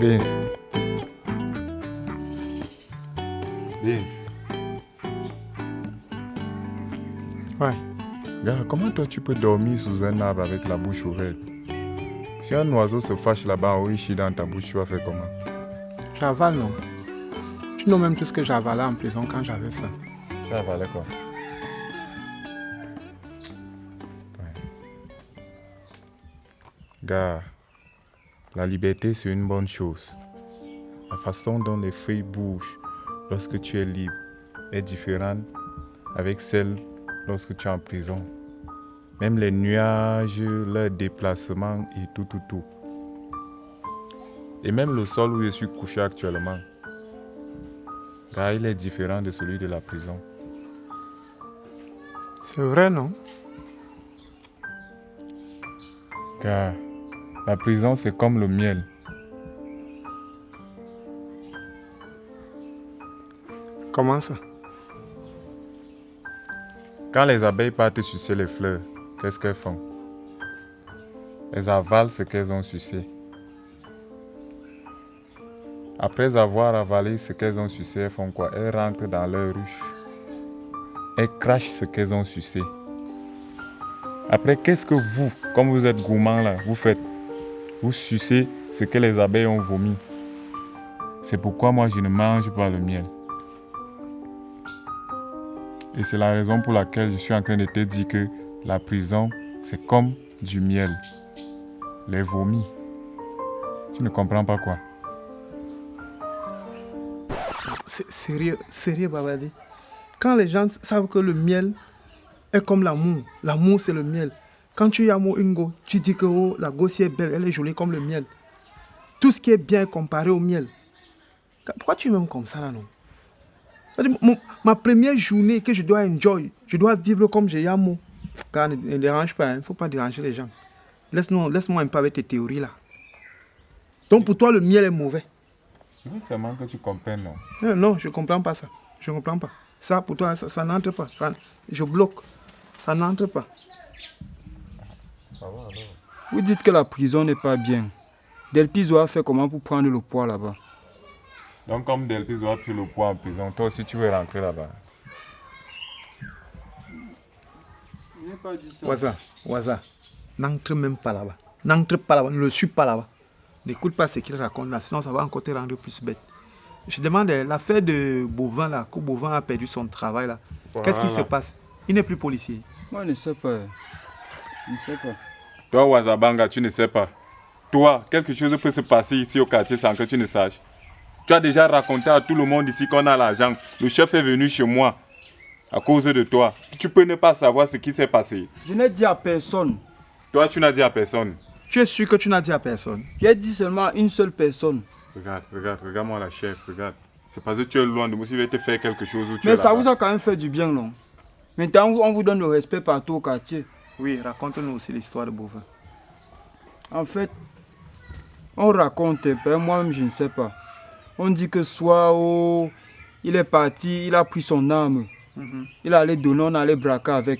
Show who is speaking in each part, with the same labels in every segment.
Speaker 1: Vince. Vince.
Speaker 2: Ouais.
Speaker 1: Gars, comment toi tu peux dormir sous un arbre avec la bouche ouverte? Si un oiseau se fâche là-bas ou il chie dans ta bouche, tu vas faire comment?
Speaker 2: J'avale, non? Tu sais même tout ce que j'avalais en prison quand j'avais faim.
Speaker 1: Tu avalais quoi? Ouais. Gars, la liberté c'est une bonne chose. La façon dont les feuilles bougent lorsque tu es libre est différente avec celle lorsque tu es en prison. Même les nuages, leurs déplacements et tout. Et même le sol où je suis couché actuellement, car il est différent de celui de la prison.
Speaker 2: C'est vrai, non?
Speaker 1: Car la prison, c'est comme le miel.
Speaker 2: Comment ça?
Speaker 1: Quand les abeilles partent sucer les fleurs, qu'est-ce qu'elles font? Elles avalent ce qu'elles ont sucé. Après avoir avalé ce qu'elles ont sucé, elles font quoi? Elles rentrent dans leur ruche. Elles crachent ce qu'elles ont sucé. Après, qu'est-ce que vous, comme vous êtes gourmand là, vous faites? Vous sucez ce que les abeilles ont vomi. C'est pourquoi moi je ne mange pas le miel. Et c'est la raison pour laquelle je suis en train de te dire que la prison, c'est comme du miel. Les vomis. Tu ne comprends pas quoi?
Speaker 2: C'est sérieux, Babadi. Quand les gens savent que le miel est comme l'amour c'est le miel. Quand tu as une go, tu dis que oh, la go si est belle, elle est jolie comme le miel. Tout ce qui est bien comparé au miel. Pourquoi tu m'aimes comme ça là, non? Ma première journée que je dois enjoy, je dois vivre comme j'ai amour. Car ne dérange pas, il ne faut pas déranger les gens. Laisse-moi un peu avec tes théories là. Donc pour toi, le miel est mauvais.
Speaker 1: Oui, seulement que tu comprennes, non?
Speaker 2: Non, je ne comprends pas ça. Je ne comprends pas. Ça, pour toi, ça n'entre pas. Je bloque. Ça n'entre pas.
Speaker 1: Ça va alors.
Speaker 3: Vous dites que la prison n'est pas bien. Delpizo a fait comment pour prendre le poids là-bas?
Speaker 1: Donc comme Delpizo a pris le poids en prison, toi aussi tu veux rentrer là-bas?
Speaker 3: Je n'ai pas dit ça.
Speaker 2: Waza, n'entre même pas là-bas. N'entre pas là-bas, ne le suis pas là-bas. N'écoute pas ce qu'il raconte là, sinon ça va encore te rendre plus bête. Je demande l'affaire de Bovin là, que Bovin a perdu son travail là.
Speaker 1: Voilà.
Speaker 2: Qu'est-ce qui se passe? Il n'est plus policier.
Speaker 3: Moi, je ne sais pas. Je ne sais pas.
Speaker 1: Toi, Wazabanga, tu ne sais pas. Toi, quelque chose peut se passer ici au quartier sans que tu ne saches. Tu as déjà raconté à tout le monde ici qu'on a l'argent. Le chef est venu chez moi à cause de toi. Tu peux ne pas savoir ce qui s'est passé.
Speaker 3: Je n'ai dit à personne.
Speaker 1: Toi, tu n'as dit à personne.
Speaker 2: Tu es sûr que tu n'as dit à personne?
Speaker 3: J'ai dit seulement à une seule personne.
Speaker 1: Regarde-moi la chef, regarde. C'est parce que tu es loin de moi, si je vais te faire quelque chose où tu
Speaker 3: Mais
Speaker 1: es
Speaker 3: ça
Speaker 1: là-bas.
Speaker 3: vous a quand même fait du bien, non? Maintenant, on vous donne le respect partout au quartier.
Speaker 2: Oui, raconte-nous aussi l'histoire de Bovin.
Speaker 3: En fait, on raconte, ben moi-même je ne sais pas. On dit que soit il est parti, il a pris son arme. Il allait donner, on allait braquer avec.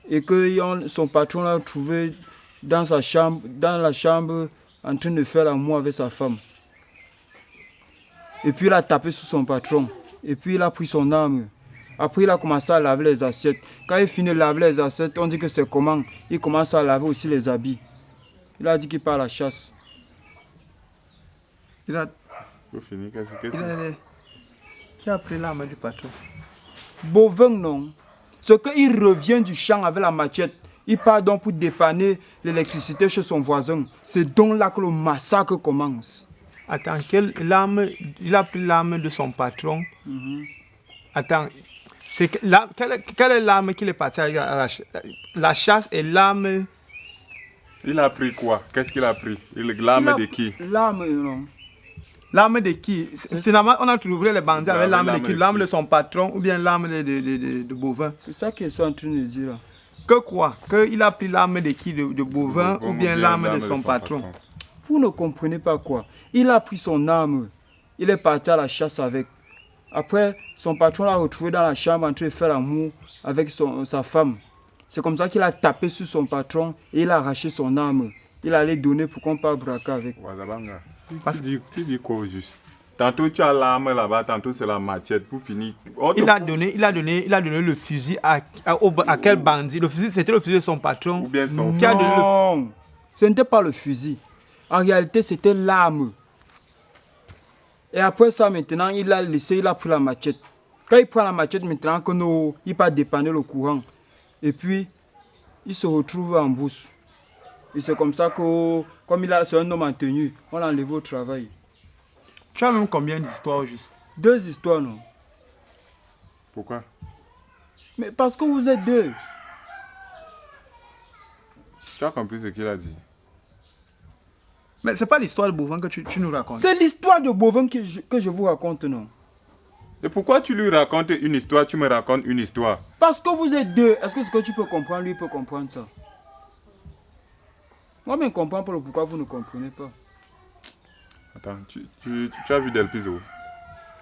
Speaker 3: Et que son patron l'a trouvé dans la chambre, en train de faire l'amour avec sa femme. Et puis il a tapé sur son patron. Et puis il a pris son arme. Après il a commencé à laver les assiettes. Quand il finit de laver les assiettes, on dit que c'est comment? Il commence à laver aussi les habits. Il a dit qu'il part à la chasse.
Speaker 2: Il a...
Speaker 1: Fini,
Speaker 2: Qui a pris l'arme du patron?
Speaker 3: Bovin, non. C'est qu'il revient du champ avec la machette. Il part donc pour dépanner l'électricité chez son voisin. C'est donc là que le massacre commence.
Speaker 2: Attends, quelle arme? Il a pris l'arme de son patron. Attends, quelle est l'arme qu'il est parti à la chasse et l'arme?
Speaker 1: Il a pris quoi? Qu'est-ce qu'il a pris? L'arme de qui?
Speaker 3: L'arme, non.
Speaker 2: L'arme de qui? Finalement, on a trouvé les bandits avec l'arme de qui? L'arme de son patron ou bien l'arme de Bovin?
Speaker 3: C'est ça qu'ils sont en train de dire là.
Speaker 2: Que quoi? Qu'il a pris l'arme de qui? De Bovin ou bien l'arme de son patron?
Speaker 3: Vous ne comprenez pas quoi? Il a pris son arme. Il est parti à la chasse avec. Après, son patron l'a retrouvé dans la chambre en train de faire l'amour avec sa femme. C'est comme ça qu'il a tapé sur son patron et il a arraché son arme. Il allait donner pour qu'on parte braquer avec.
Speaker 1: Wazabanga, Tu dis quoi au juste? Tantôt tu as l'arme là-bas, tantôt c'est la machette pour finir.
Speaker 2: Il a donné le fusil à quel bandit? Le fusil, c'était le fusil de son patron.
Speaker 1: Ou bien son
Speaker 2: Qui a donné le...
Speaker 3: Non, ce n'était pas le fusil. En réalité, c'était l'arme. Et après ça, maintenant, il a pris la machette. Quand il prend la machette, maintenant, il part dépanner le courant. Et puis, il se retrouve en bourse. Et c'est comme ça que, comme c'est un homme en tenue, on l'a enlevé au travail.
Speaker 2: Tu as même combien d'histoires au juste?
Speaker 3: 2 histoires, non?
Speaker 1: Pourquoi?
Speaker 3: Mais parce que vous êtes 2.
Speaker 1: Tu as compris ce qu'il a dit?
Speaker 2: Mais c'est pas l'histoire de Bovin que tu nous racontes.
Speaker 3: C'est l'histoire de Bovin que je vous raconte, non?
Speaker 1: Et pourquoi tu lui racontes une histoire, tu me racontes une histoire?
Speaker 3: Parce que vous êtes 2. Est-ce que ce que tu peux comprendre, lui peut comprendre ça? Moi, je ne comprends pas pourquoi vous ne comprenez pas.
Speaker 1: Attends, tu as vu Del Piso?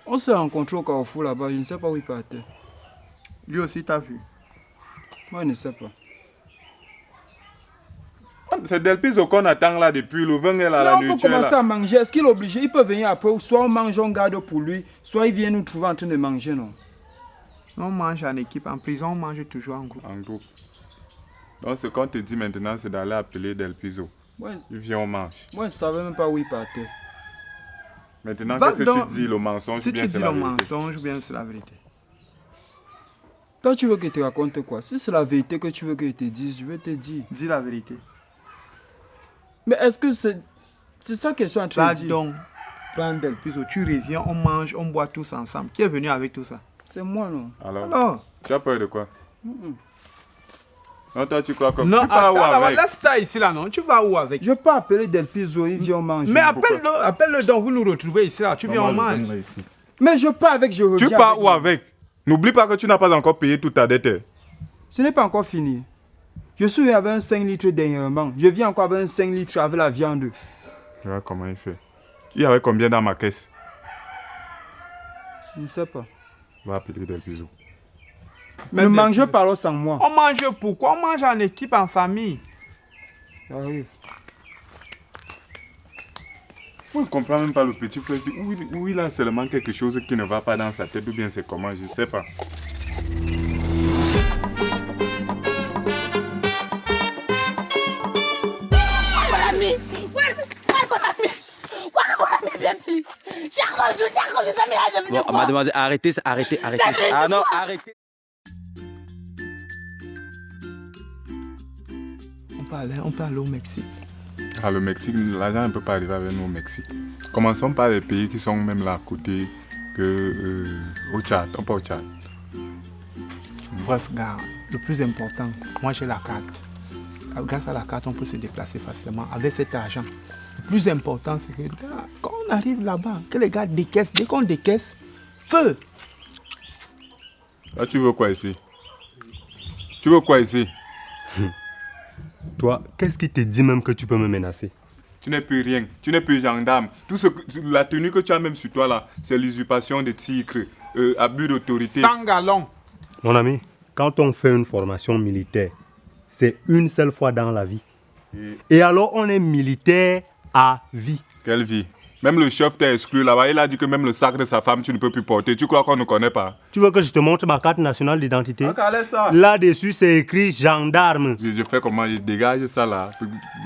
Speaker 3: On s'est rencontrés au Carrefour là-bas, je ne sais pas où il partait.
Speaker 2: Lui aussi t'as vu.
Speaker 3: Moi, je ne sais pas.
Speaker 1: C'est Del Piso qu'on attend là depuis le 20 là, la
Speaker 3: Là, on peut
Speaker 1: nourriture
Speaker 3: commencer
Speaker 1: là.
Speaker 3: à manger. Est-ce qu'il est obligé? Il peut venir après. Soit on mange, on garde pour lui. Soit il vient nous trouver en train de manger, non?
Speaker 2: On mange en équipe. En prison, on mange toujours en groupe.
Speaker 1: En groupe. Donc ce qu'on te dit maintenant, c'est d'aller appeler Del Piso.
Speaker 3: Moi,
Speaker 1: Il vient, on mange.
Speaker 3: je ne savais même pas où il partait.
Speaker 1: Maintenant,
Speaker 2: Va
Speaker 1: qu'est-ce
Speaker 2: donc-
Speaker 1: que tu dis, le mensonge
Speaker 2: Si
Speaker 1: ou bien
Speaker 2: tu
Speaker 1: c'est
Speaker 2: dis
Speaker 1: la
Speaker 2: le
Speaker 1: vérité?
Speaker 2: mensonge ou bien c'est la vérité.
Speaker 3: Toi, tu veux que je te raconte quoi? Si c'est la vérité que tu veux que je te dise, je vais te dire.
Speaker 2: Dis la vérité.
Speaker 3: Mais est-ce que c'est ça que je suis en train
Speaker 2: Va
Speaker 3: de dire?
Speaker 2: donc prendre Del Piso. Tu reviens, on mange, on boit tous ensemble. Qui est venu avec tout ça?
Speaker 3: C'est moi, non?
Speaker 1: Alors,
Speaker 2: Alors.
Speaker 1: tu as peur de quoi? Non, toi, tu crois que
Speaker 2: Non,
Speaker 1: tu pars où
Speaker 2: attends,
Speaker 1: avec?
Speaker 2: laisse ça ici là, non? Tu vas où avec?
Speaker 3: Je peux appeler Del Piso, il vient manger.
Speaker 2: Mais appelle-le donc, vous nous retrouvez ici là. Tu viens, on mange.
Speaker 3: Mais je pars avec, je reviens.
Speaker 1: Tu pars où
Speaker 3: lui.
Speaker 1: avec? N'oublie pas que tu n'as pas encore payé toute ta dette.
Speaker 3: Ce n'est pas encore fini. Je suis avec un 5 litres dernièrement. Je viens encore avec un 5 litres avec la viande.
Speaker 1: Tu vois comment il fait. Il y avait combien dans ma caisse?
Speaker 3: Je ne sais pas.
Speaker 1: Va appeler Del Piso.
Speaker 3: Ne mangez pas alors sans moi.
Speaker 2: On mange pourquoi? On mange en équipe, en famille.
Speaker 3: J'arrive.
Speaker 1: Je ne comprends même pas le petit frère. Où il a seulement quelque chose qui ne va pas dans sa tête ou bien c'est comment, je ne sais pas.
Speaker 4: Bon, mademoiselle, arrêtez. Ah non, arrêtez.
Speaker 2: On peut aller au Mexique.
Speaker 1: Ah, le Mexique, l'argent ne peut pas arriver avec nous au Mexique. Commençons par les pays qui sont même là à côté que au Tchad. On peut au Tchad.
Speaker 2: Bref, gars, le plus important, moi j'ai la carte. Grâce à la carte, on peut se déplacer facilement avec cet argent. Le plus important, c'est que gars, quand on arrive là-bas, que les gars décaissent, dès qu'on décaisse, feu!
Speaker 1: Là, tu veux quoi ici? Tu veux quoi ici?
Speaker 5: Toi, qu'est-ce qui te dit même que tu peux me menacer?
Speaker 1: Tu n'es plus rien. Tu n'es plus gendarme. La tenue que tu as même sur toi là, c'est l'usurpation de titres, abus d'autorité.
Speaker 2: 100 gallons.
Speaker 5: Mon ami, quand on fait une formation militaire, c'est une seule fois dans la vie. Et alors, on est militaire à vie.
Speaker 1: Quelle vie? Même le chef t'a exclu là-bas. Il a dit que même le sac de sa femme, tu ne peux plus porter. Tu crois qu'on ne connaît pas?
Speaker 5: Tu veux que je te montre ma carte nationale d'identité?
Speaker 1: Regardez ça.
Speaker 5: Là-dessus, c'est écrit gendarme.
Speaker 1: Je fais comment? Je dégage ça là.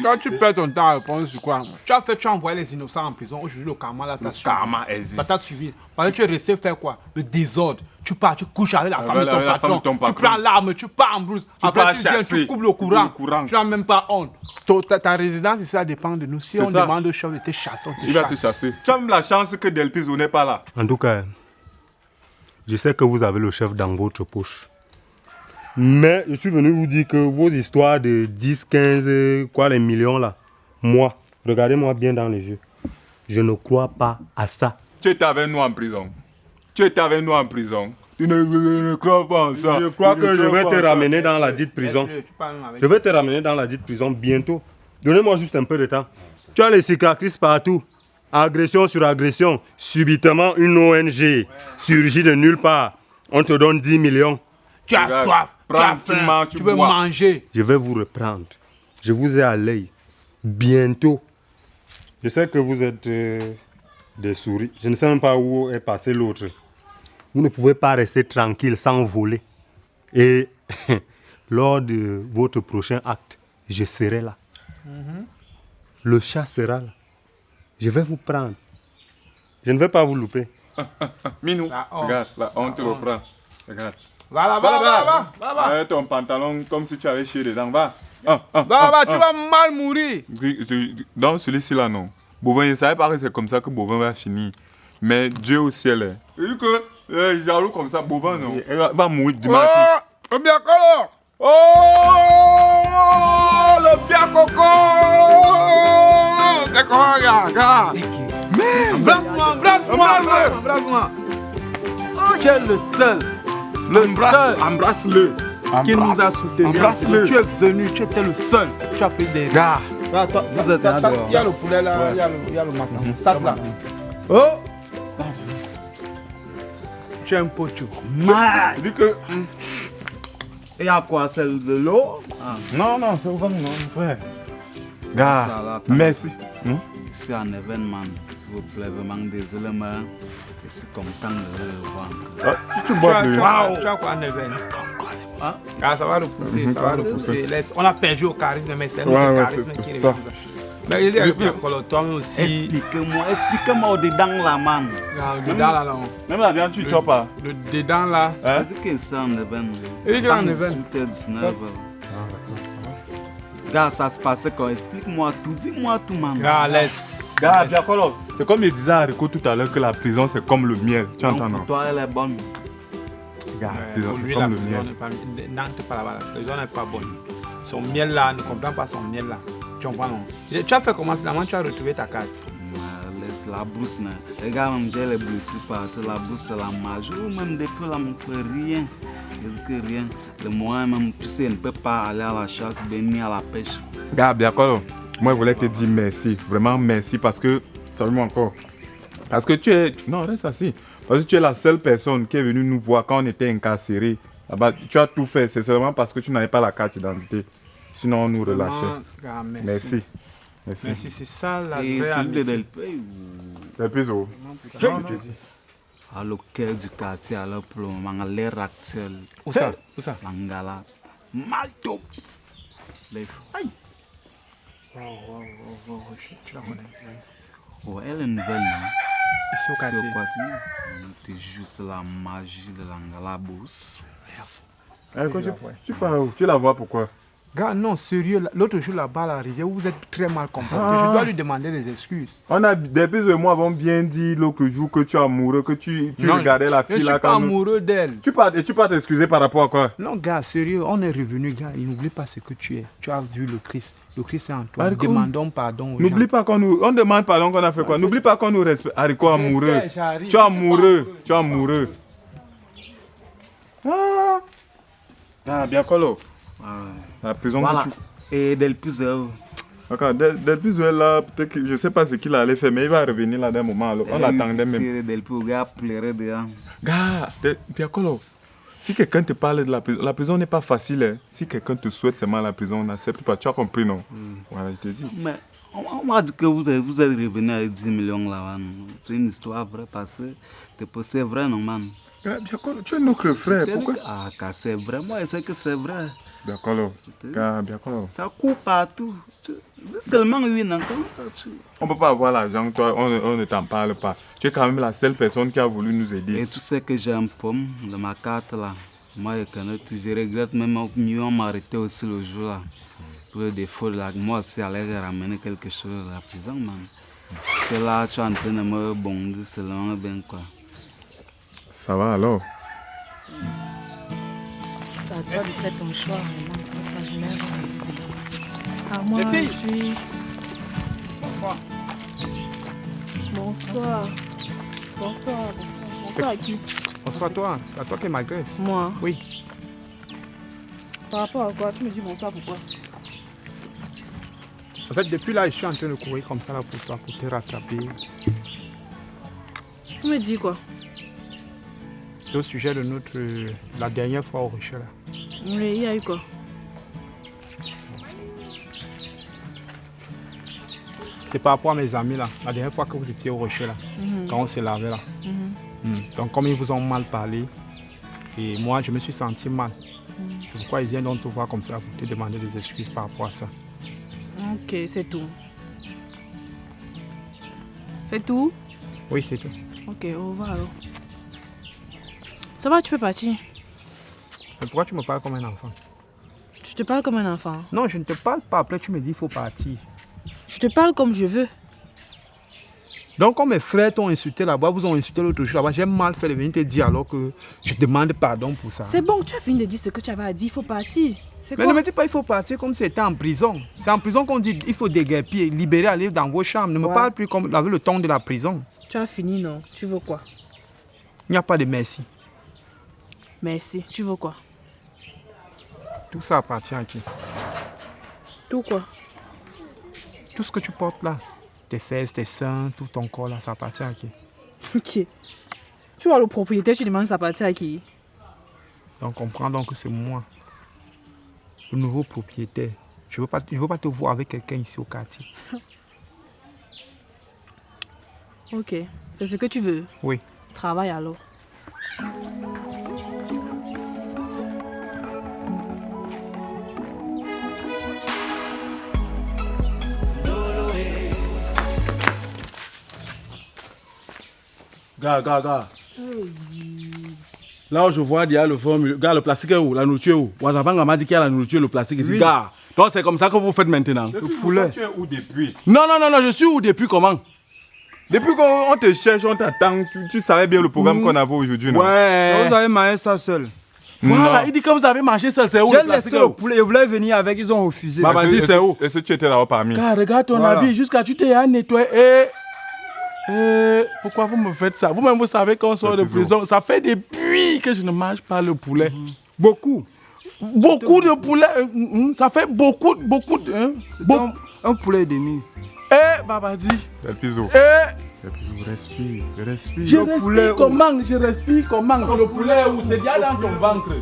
Speaker 2: Quand tu perds ton temps à répondre sur quoi? Tu as envoyé les innocents en prison. Aujourd'hui, le karma là t'a suivi.
Speaker 1: karma existe.
Speaker 2: Ça t'a suivi. Parce que tu es resté faire quoi? Le désordre. Tu pars, tu couches avec la femme de
Speaker 1: avec la femme de ton
Speaker 2: ton patron. Tu
Speaker 1: patron.
Speaker 2: prends l'arme, tu pars en brousse.
Speaker 1: pars
Speaker 2: Après, tu viens,
Speaker 1: chasser.
Speaker 2: tu coupes le courant.
Speaker 1: Le courant.
Speaker 2: Tu n'as même pas honte. Ta résidence ici, ça dépend de nous. Si
Speaker 1: C'est
Speaker 2: on
Speaker 1: ça.
Speaker 2: demande au chef de te chasser, on te
Speaker 1: Il va te
Speaker 2: chasse.
Speaker 1: chasser. Tu as même la chance que Del Piso n'est pas là.
Speaker 5: En tout cas, je sais que vous avez le chef dans votre poche. Mais je suis venu vous dire que vos histoires de 10, 15, quoi, les millions là, moi, regardez-moi bien dans les yeux. Je ne crois pas à ça.
Speaker 1: Tu étais avec nous en prison. Tu étais avec nous en prison. Tu ne crois pas en ça.
Speaker 5: Je crois
Speaker 1: Tu
Speaker 5: que
Speaker 1: ne
Speaker 5: je
Speaker 1: crois
Speaker 5: vais
Speaker 1: pas
Speaker 5: te
Speaker 1: en ça.
Speaker 5: ramener dans la dite prison.
Speaker 2: Tu parles même avec-
Speaker 5: Je vais te ramener dans la dite prison bientôt. Donnez-moi juste un peu de temps. Tu as les cicatrices partout. Agression sur agression. Subitement, une ONG surgit de nulle part. On te donne 10 millions.
Speaker 2: Tu as
Speaker 1: Regarde,
Speaker 2: soif, tu
Speaker 1: prends,
Speaker 2: as
Speaker 1: tu
Speaker 2: faim,
Speaker 1: manges,
Speaker 2: tu
Speaker 1: tu
Speaker 2: veux
Speaker 1: bois.
Speaker 2: manger.
Speaker 5: Je vais vous reprendre. Je vous ai à l'œil. Bientôt. Je sais que vous êtes des souris. Je ne sais même pas où est passé l'autre. Vous ne pouvez pas rester tranquille sans voler. Et lors de votre prochain acte, je serai là. Le chat sera là. Je vais vous prendre. Je ne vais pas vous louper.
Speaker 1: Minou,
Speaker 2: La honte.
Speaker 1: regarde, là, on te le prend. Regarde.
Speaker 2: Va.
Speaker 1: Avec ton pantalon comme si tu avais chié dedans. Va.
Speaker 2: Tu vas mal mourir.
Speaker 1: Dans celui-ci là, non. Bovin, il ne savait pas que c'est comme ça que Bovin va finir. Mais Dieu au ciel, hein. Il dit que jaloux comme ça, Bovin, non. Il va mourir du mal.
Speaker 2: Oh, bien color.
Speaker 1: Oh, le bien coco. C'est quoi, regarde.
Speaker 2: Embrasse-moi. Tu es le seul.
Speaker 1: Embrasse-le.
Speaker 2: Qui nous a soutenus.
Speaker 1: Embrasse-le.
Speaker 2: Tu es venu, tu étais le seul. Tu as pris des gars.
Speaker 4: Vous êtes là dehors.
Speaker 2: Il y a le poulet là, il y a le matin. Sac là. Oh! Tu es un pocho.
Speaker 1: Il dit que.
Speaker 4: Et y a quoi, celle de l'eau?
Speaker 1: Non, c'est au non, frère.
Speaker 4: Ça,
Speaker 1: Gars,
Speaker 4: là,
Speaker 1: merci.
Speaker 4: C'est un événement, s'il vous plaît, vraiment désolé, mais je suis content de le voir.
Speaker 1: Tu bois de.
Speaker 2: Tu as quoi en éveil? Ça va repousser, ça va repousser. On a perdu au charisme, mais c'est notre charisme qui revient. Mais il est bien toi aussi.
Speaker 4: Expliquez-moi au-dedans là, man.
Speaker 2: Le dedans là, non.
Speaker 1: Même la viande, tu ne pas.
Speaker 2: Le dedans là.
Speaker 1: Hein?
Speaker 4: C'est que c'est un événement.
Speaker 2: Il est en événement.
Speaker 4: 19h. Gars, ça se passait quand? Explique-moi tout, dis-moi tout, man.
Speaker 2: Gars, laisse.
Speaker 1: Gars, Biakolo, c'est comme je disais à Rico tout à l'heure que la prison c'est comme le miel. Tu entends, non?
Speaker 4: Pour toi, elle est bonne.
Speaker 1: Gars, la prison
Speaker 2: Pour
Speaker 1: c'est
Speaker 2: lui, la
Speaker 1: comme le
Speaker 2: prison
Speaker 1: miel.
Speaker 2: n'est pas. N'entre pas là-bas. La prison n'est pas bonne. Son miel là, ne comprends pas son miel là. Tu comprends, non? Tu as fait comment finalement tu as retrouvé ta carte?
Speaker 4: Laisse la brousse, né. Les gars, même j'ai les blessures partout. La brousse, c'est la majeure. Même depuis là, on ne peut rien. Que rien. Le moyen même, tu sais, ne peut pas aller à la chasse, ni à la pêche.
Speaker 1: Gars, Biakolo, moi je voulais te dire merci. Vraiment merci parce que. Salut-moi encore. Parce que tu es. Non, reste assis. Parce que tu es la seule personne qui est venue nous voir quand on était incarcérés. Là-bas, tu as tout fait. C'est seulement parce que tu n'avais pas la carte d'identité. Sinon, on nous relâchait.
Speaker 2: Gars,
Speaker 1: Merci.
Speaker 2: Merci, c'est ça la
Speaker 4: Et
Speaker 2: vraie
Speaker 4: celui de
Speaker 2: amitié.
Speaker 4: Delpé,
Speaker 1: C'est plus haut.
Speaker 4: à le cœur du quartier, alors pour le moment, à l'heure actuelle,
Speaker 2: Où ça? Où ça?
Speaker 4: Mangala, Malto. Les
Speaker 2: Aïe! Tu la connais?
Speaker 4: Oh, elle est nouvelle, non?
Speaker 2: Ici au
Speaker 4: C'est
Speaker 2: quartier.
Speaker 4: au quartier. C'est juste la magie de l'Angala Bourse.
Speaker 1: Tu la vois pourquoi?
Speaker 2: Gars, non, sérieux, l'autre jour là-bas à la rivière, vous êtes très mal comporté. Je dois lui demander des excuses.
Speaker 1: On a depuis et moi avons bien dit l'autre jour que tu es amoureux, que tu regardais la
Speaker 2: Je
Speaker 1: fille
Speaker 2: suis
Speaker 1: là
Speaker 2: pas
Speaker 1: quand nous-
Speaker 2: amoureux d'elle.
Speaker 1: Tu peux t'excuser par rapport à quoi?
Speaker 2: Non, gars, sérieux, on est revenu, gars. N'oublie pas ce que tu es. Tu as vu le Christ. Le Christ est en toi.
Speaker 1: Haricot,
Speaker 2: Demandons pardon aux
Speaker 1: N'oublie
Speaker 2: gens.
Speaker 1: pas qu'on nous. On demande pardon qu'on a fait quoi? N'oublie pas qu'on nous respecte. Haricot amoureux.
Speaker 2: sais, j'arrive.
Speaker 1: Tu es amoureux. Tu es amoureux. Bien colo. La prison
Speaker 4: Voilà.
Speaker 1: que tu.
Speaker 4: Et Delpé,
Speaker 1: D'accord, depuis là, peut-être que je sais pas ce qu'il allait faire, mais il va revenir là d'un moment. Alors, on l'attendait même.
Speaker 4: Delpé, le gars pleurait dehors.
Speaker 1: Gars, Biakolo, si quelqu'un te parle de la prison n'est pas facile. Hein. Si quelqu'un te souhaite seulement la prison, on n'accepte pas. Tu as compris, non? Voilà, je te dis.
Speaker 4: Mais on m'a dit que vous êtes revenu avec 10 millions là-bas. C'est une histoire vraie parce que c'est vrai, non, man?
Speaker 1: Biakolo, tu es notre frère. Pourquoi?
Speaker 4: Ah, car c'est vrai, moi je sais que c'est vrai.
Speaker 1: Biakolo, Biakolo.
Speaker 4: Ça court partout. Seulement lui, non?
Speaker 1: On ne peut pas avoir l'argent, toi, on ne t'en parle pas. Tu es quand même la seule personne qui a voulu nous aider.
Speaker 4: Et tu sais que j'ai un pomme de ma carte là. Moi, je connais tout. Je regrette même mieux on m'a arrêté aussi le jour là. Pour le défaut là. Moi aussi, j'allais ramener quelque chose à la prison, man. C'est là, tu es en train de me bondir, c'est là, bien quoi.
Speaker 1: Ça va alors?
Speaker 6: C'est à toi de faire ton choix, vraiment. C'est pas je n'ai rien dit. Ah, moi,
Speaker 2: Les filles.
Speaker 6: je suis...
Speaker 2: Bonsoir.
Speaker 6: Bonsoir. Bonsoir. Bonsoir à qui?
Speaker 2: Bonsoir à toi. C'est à toi qui m'agresse.
Speaker 6: Moi.
Speaker 2: Oui.
Speaker 6: Par rapport à quoi? Tu me dis bonsoir, pourquoi?
Speaker 2: En fait, depuis là, je suis en train de courir comme ça là pour toi, pour te rattraper.
Speaker 6: Tu me dis quoi?
Speaker 2: C'est au sujet de la dernière fois au Rocher là.
Speaker 6: Oui, il y a eu quoi?
Speaker 7: C'est par rapport à mes amis là. La dernière fois que vous étiez au rocher là, quand on s'est lavé là. Donc comme ils vous ont mal parlé, et moi je me suis senti mal. C'est pourquoi ils viennent donc te voir comme ça pour te demander des excuses par rapport à ça.
Speaker 6: Ok, c'est tout. C'est tout?
Speaker 7: Oui, c'est tout.
Speaker 6: Ok, au revoir alors. Ça va, tu peux partir?
Speaker 7: Mais pourquoi tu me parles comme un enfant?
Speaker 6: Je te parle comme un enfant.
Speaker 7: Non, je ne te parle pas. Après, tu me dis qu'il faut partir.
Speaker 6: Je te parle comme je veux.
Speaker 7: Donc, quand mes frères t'ont insulté là-bas, vous ont insulté l'autre jour là-bas, j'ai mal fait de venir te dire alors que je demande pardon pour ça.
Speaker 6: C'est bon, tu as fini de dire ce que tu avais à dire, il faut partir.
Speaker 7: Mais ne me dis pas il faut partir comme si c'était en prison. C'est en prison qu'on dit il faut déguerpir, libérer, aller dans vos chambres. Ne me parle plus comme avec le ton de la prison.
Speaker 6: Tu as fini, non? Tu veux quoi?
Speaker 7: Il n'y a pas de merci.
Speaker 6: Merci. Tu veux quoi?
Speaker 7: Tout ça appartient à qui?
Speaker 6: Tout quoi?
Speaker 7: Tout ce que tu portes là, tes fesses, tes seins, tout ton corps là, ça appartient à qui?
Speaker 6: Ok. Tu vois le propriétaire, tu demandes ça appartient à qui?
Speaker 7: Donc comprends donc que c'est moi, le nouveau propriétaire. Je veux pas te voir avec quelqu'un ici au quartier.
Speaker 6: Ok. C'est ce que tu veux?
Speaker 7: Oui.
Speaker 6: Travaille alors.
Speaker 8: Gars. Là où je vois, il y a le formule. Gars, le plastique est où? La nourriture est où? Wazabanga m'a dit qu'il y a la nourriture, le plastique ici. Oui. Gars, donc c'est comme ça que vous faites maintenant.
Speaker 1: Le poulet. Tu es où depuis?
Speaker 8: Non, je suis où depuis comment?
Speaker 1: Depuis qu'on te cherche, on t'attend, tu savais bien le programme qu'on avait aujourd'hui, non?
Speaker 3: Ouais. Vous avez mangé ça seul.
Speaker 8: Voilà, il dit que vous avez mangé seul, c'est où?
Speaker 3: J'ai laissé le poulet, ils voulaient venir avec, ils ont refusé.
Speaker 8: Maman dit c'est où?
Speaker 1: Est-ce que tu étais là-bas parmi?
Speaker 8: Gars, regarde ton habit, jusqu'à tu t'es nettoyé. Pourquoi vous me faites ça? Vous-même, vous savez qu'on sort de prison. Ça fait depuis que je ne mange pas le poulet.
Speaker 3: Beaucoup
Speaker 8: de poulet. Ça fait beaucoup de...
Speaker 3: Un poulet et demi.
Speaker 8: Babadi.
Speaker 1: Del Piso, respire.
Speaker 8: Je respire comment? Le poulet où? C'est déjà dans ton ventre.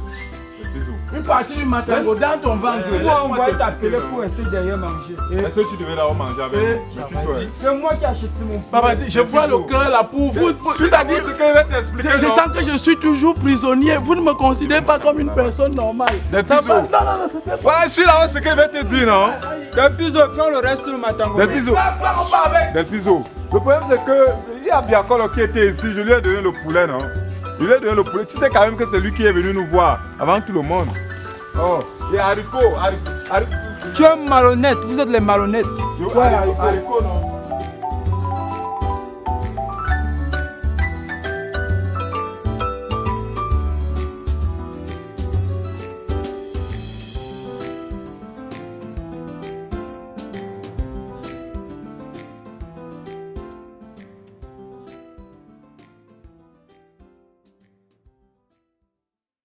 Speaker 8: Une partie du matin dans ton ventre.
Speaker 3: Moi, on va t'appeler pour rester derrière manger.
Speaker 1: Est-ce que tu devais d'abord manger avec nous?
Speaker 3: C'est moi qui ai acheté mon poulet.
Speaker 8: Babadi, je vois le cœur là pour vous.
Speaker 1: C'est-à-dire ce qu'il va t'expliquer.
Speaker 8: Je sens que je suis toujours prisonnier. Vous ne me considérez pas comme une personne normale.
Speaker 1: Del Piso.
Speaker 8: Non, c'était pas.
Speaker 1: Ouais, je suis là, ce qu'il va te dire, non?
Speaker 3: Del Piso, prends le reste le matin.
Speaker 1: Del Piso. Le problème, c'est que il y a Biakolo qui était ici. Je lui ai donné le poulet, non? Je lui ai donné le poulet. Tu sais quand même que c'est lui qui est venu nous voir avant tout le monde. Oh, et haricot.
Speaker 3: Tu es malhonnête, vous êtes les malhonnettes.
Speaker 1: Haricot, non?